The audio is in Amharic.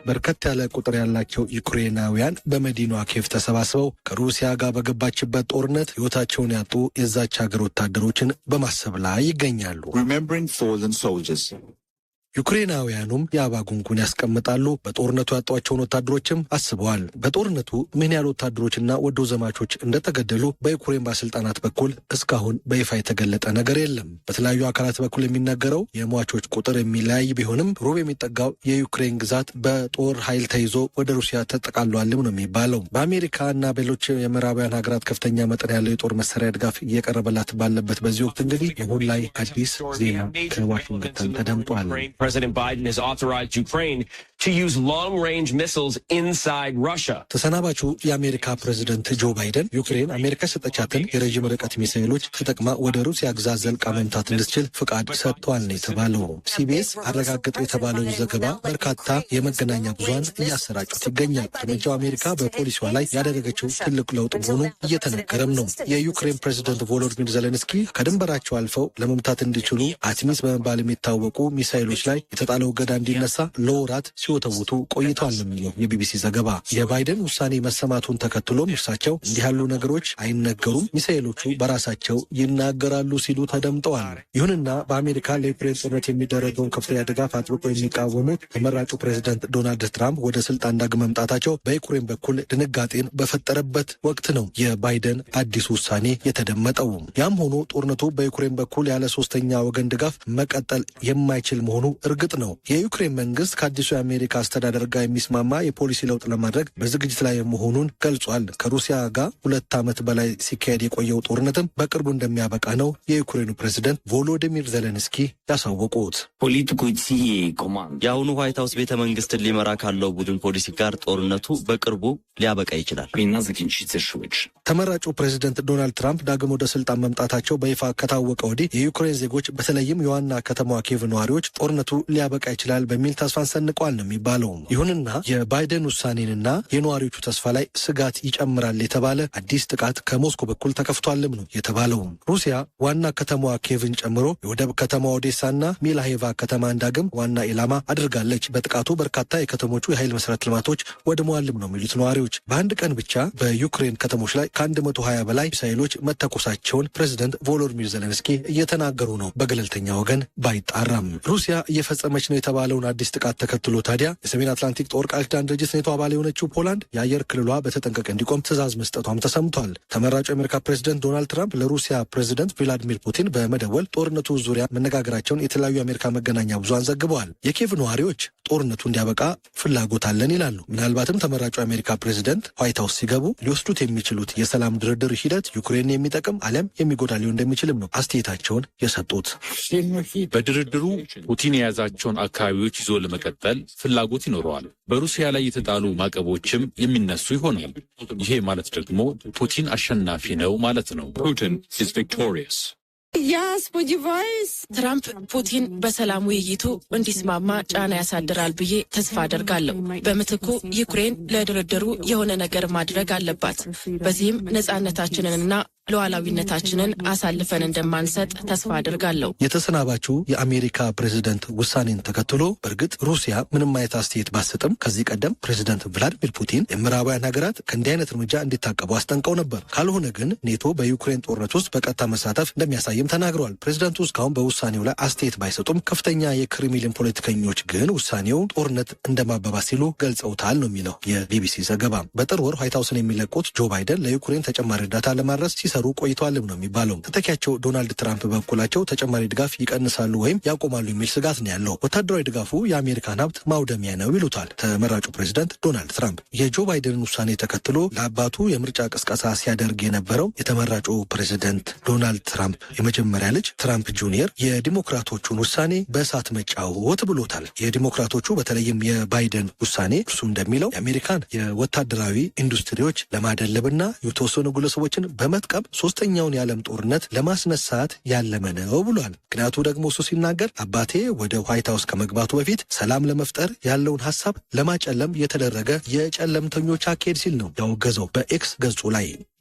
በርከት ያለ ቁጥር ያላቸው ዩክሬናውያን በመዲናዋ ኪየቭ ተሰባስበው ከሩሲያ ጋር በገባችበት ጦርነት ሕይወታቸውን ያጡ የዛች ሀገር ወታደሮችን በማሰብ ላይ ይገኛሉ። ዩክሬናውያኑም የአበባ ጉንጉን ያስቀምጣሉ። በጦርነቱ ያጧቸውን ወታደሮችም አስበዋል። በጦርነቱ ምን ያህል ወታደሮችና ወዶ ዘማቾች እንደተገደሉ በዩክሬን ባለስልጣናት በኩል እስካሁን በይፋ የተገለጠ ነገር የለም። በተለያዩ አካላት በኩል የሚነገረው የሟቾች ቁጥር የሚለያይ ቢሆንም ሩብ የሚጠጋው የዩክሬን ግዛት በጦር ኃይል ተይዞ ወደ ሩሲያ ተጠቃሏልም ነው የሚባለው። በአሜሪካ እና በሌሎች የምዕራባውያን ሀገራት ከፍተኛ መጠን ያለው የጦር መሳሪያ ድጋፍ እየቀረበላት ባለበት በዚህ ወቅት እንግዲህ አሁን ላይ አዲስ ዜና ከዋሽንግተን ተደምጧል። President Biden has authorized Ukraine to use long-range missiles inside Russia. ተሰናባቹ የአሜሪካ ፕሬዝደንት ጆ ባይደን ዩክሬን አሜሪካ ሰጠቻትን የረጅም ርቀት ሚሳኤሎች ተጠቅማ ወደ ሩሲያ ግዛት ዘልቃ መምታት እንድትችል ፍቃድ ሰጥቷል ነው የተባለው። ሲቢኤስ አረጋገጠ የተባለው ዘገባ በርካታ የመገናኛ ብዙሃን እያሰራጩት ይገኛል። እርምጃው አሜሪካ በፖሊሲዋ ላይ ያደረገችው ትልቅ ለውጥ መሆኑ እየተነገረም ነው። የዩክሬን ፕሬዝደንት ቮሎዲሚር ዜሌንስኪ ከድንበራቸው አልፈው ለመምታት እንዲችሉ አትሚስ በመባል የሚታወቁ ሚሳኤሎች ላይ የተጣለው እገዳ እንዲነሳ ለወራት ሲወተውቱ ቆይተዋል የሚለው የቢቢሲ ዘገባ። የባይደን ውሳኔ መሰማቱን ተከትሎም እርሳቸው እንዲህ ያሉ ነገሮች አይነገሩም፣ ሚሳኤሎቹ በራሳቸው ይናገራሉ ሲሉ ተደምጠዋል። ይሁንና በአሜሪካ ለዩክሬን ጦርነት የሚደረገውን ከፍተኛ ድጋፍ አጥብቆ የሚቃወሙት ተመራጩ ፕሬዝዳንት ዶናልድ ትራምፕ ወደ ስልጣን ዳግም መምጣታቸው በዩክሬን በኩል ድንጋጤን በፈጠረበት ወቅት ነው የባይደን አዲስ ውሳኔ የተደመጠው። ያም ሆኖ ጦርነቱ በዩክሬን በኩል ያለ ሶስተኛ ወገን ድጋፍ መቀጠል የማይችል መሆኑ እርግጥ ነው። የዩክሬን መንግስት ከአዲሱ የአሜሪካ አስተዳደር ጋር የሚስማማ የፖሊሲ ለውጥ ለማድረግ በዝግጅት ላይ መሆኑን ገልጿል። ከሩሲያ ጋር 2 ዓመት በላይ ሲካሄድ የቆየው ጦርነትም በቅርቡ እንደሚያበቃ ነው የዩክሬኑ ፕሬዝደንት ቮሎዲሚር ዜሌንስኪ ያሳወቁት። የአሁኑ ዋይት ሀውስ ቤተ መንግስትን ሊመራ ካለው ቡድን ፖሊሲ ጋር ጦርነቱ በቅርቡ ሊያበቃ ይችላል። ተመራጩ ፕሬዝደንት ዶናልድ ትራምፕ ዳግም ወደ ስልጣን መምጣታቸው በይፋ ከታወቀ ወዲህ የዩክሬን ዜጎች በተለይም የዋና ከተማዋ ኪየቭ ነዋሪዎች ጦርነቱ ሊያበቃ ይችላል በሚል ተስፋን ሰንቀዋል ነው የሚባለው። ይሁንና የባይደን ውሳኔንና የነዋሪዎቹ ተስፋ ላይ ስጋት ይጨምራል የተባለ አዲስ ጥቃት ከሞስኮ በኩል ተከፍቷልም ነው የተባለው። ሩሲያ ዋና ከተማዋ ኪየቭን ጨምሮ የወደብ ከተማ ኦዴሳና ሚላሄቫ ከተማን ዳግም ዋና ኢላማ አድርጋለች። በጥቃቱ በርካታ የከተሞቹ የኃይል መሰረተ ልማቶች ወድመዋልም ነው የሚሉት ነዋሪዎች። በአንድ ቀን ብቻ በዩክሬን ከተሞች ላይ ከ120 በላይ ሚሳኤሎች መተኮሳቸውን ፕሬዝደንት ቮሎዲሚር ዜሌንስኪ እየተናገሩ ነው። በገለልተኛ ወገን ባይጣራም ሩሲያ እየፈጸመች ነው የተባለውን አዲስ ጥቃት ተከትሎ ታዲያ የሰሜን አትላንቲክ ጦር ቃል ኪዳን ድርጅት ኔቶ አባል የሆነችው ፖላንድ የአየር ክልሏ በተጠንቀቅ እንዲቆም ትዕዛዝ መስጠቷም ተሰምቷል። ተመራጩ የአሜሪካ ፕሬዝደንት ዶናልድ ትራምፕ ለሩሲያ ፕሬዝደንት ቭላዲሚር ፑቲን በመደወል ጦርነቱ ዙሪያ መነጋገራቸውን የተለያዩ የአሜሪካ መገናኛ ብዙሃን ዘግበዋል። የኪየቭ ነዋሪዎች ጦርነቱ እንዲያበቃ ፍላጎት አለን ይላሉ። ምናልባትም ተመራጩ የአሜሪካ ፕሬዝደንት ዋይት ሀውስ ሲገቡ ሊወስዱት የሚችሉት የሰላም ድርድር ሂደት ዩክሬን የሚጠቅም አሊያም የሚጎዳ ሊሆን እንደሚችልም ነው አስተያየታቸውን የሰጡት። በድርድሩ ፑቲን የያዛቸውን አካባቢዎች ይዞ ለመቀጠል ፍላጎት ይኖረዋል። በሩሲያ ላይ የተጣሉ ማዕቀቦችም የሚነሱ ይሆናል። ይሄ ማለት ደግሞ ፑቲን አሸናፊ ነው ማለት ነው። ትራምፕ ፑቲን በሰላም ውይይቱ እንዲስማማ ጫና ያሳድራል ብዬ ተስፋ አደርጋለሁ። በምትኩ ዩክሬን ለድርድሩ የሆነ ነገር ማድረግ አለባት። በዚህም ነጻነታችንንና ሉዓላዊነታችንን አሳልፈን እንደማንሰጥ ተስፋ አድርጋለሁ። የተሰናባቹ የአሜሪካ ፕሬዝደንት ውሳኔን ተከትሎ በእርግጥ ሩሲያ ምንም አይነት አስተያየት ባትሰጥም ከዚህ ቀደም ፕሬዝደንት ቭላዲሚር ፑቲን የምዕራባውያን ሀገራት ከእንዲህ አይነት እርምጃ እንዲታቀቡ አስጠንቀው ነበር። ካልሆነ ግን ኔቶ በዩክሬን ጦርነት ውስጥ በቀጥታ መሳተፍ እንደሚያሳይም ተናግረዋል። ፕሬዝደንቱ እስካሁን በውሳኔው ላይ አስተያየት ባይሰጡም ከፍተኛ የክሬምሊን ፖለቲከኞች ግን ውሳኔው ጦርነት እንደማባባስ ሲሉ ገልጸውታል ነው የሚለው የቢቢሲ ዘገባ። በጥር ወር ዋይት ሀውስን የሚለቁት ጆ ባይደን ለዩክሬን ተጨማሪ እርዳታ ለማድረስ ሲሰሩ ቆይቷልም ነው የሚባለው። ተተኪያቸው ዶናልድ ትራምፕ በኩላቸው ተጨማሪ ድጋፍ ይቀንሳሉ ወይም ያቆማሉ የሚል ስጋት ነው ያለው። ወታደራዊ ድጋፉ የአሜሪካን ሀብት ማውደሚያ ነው ይሉታል ተመራጩ ፕሬዝደንት ዶናልድ ትራምፕ። የጆ ባይደንን ውሳኔ ተከትሎ ለአባቱ የምርጫ ቅስቀሳ ሲያደርግ የነበረው የተመራጩ ፕሬዝደንት ዶናልድ ትራምፕ የመጀመሪያ ልጅ ትራምፕ ጁኒየር የዲሞክራቶቹን ውሳኔ በእሳት መጫወት ብሎታል። የዲሞክራቶቹ በተለይም የባይደን ውሳኔ እርሱ እንደሚለው የአሜሪካን የወታደራዊ ኢንዱስትሪዎች ለማደለብና የተወሰኑ ግለሰቦችን በመጥቀም ሶስተኛውን የዓለም ጦርነት ለማስነሳት ያለመ ነው ብሏል። ምክንያቱ ደግሞ እሱ ሲናገር አባቴ ወደ ዋይት ሀውስ ከመግባቱ በፊት ሰላም ለመፍጠር ያለውን ሀሳብ ለማጨለም የተደረገ የጨለምተኞች አካሄድ ሲል ነው ያወገዘው በኤክስ ገጹ ላይ።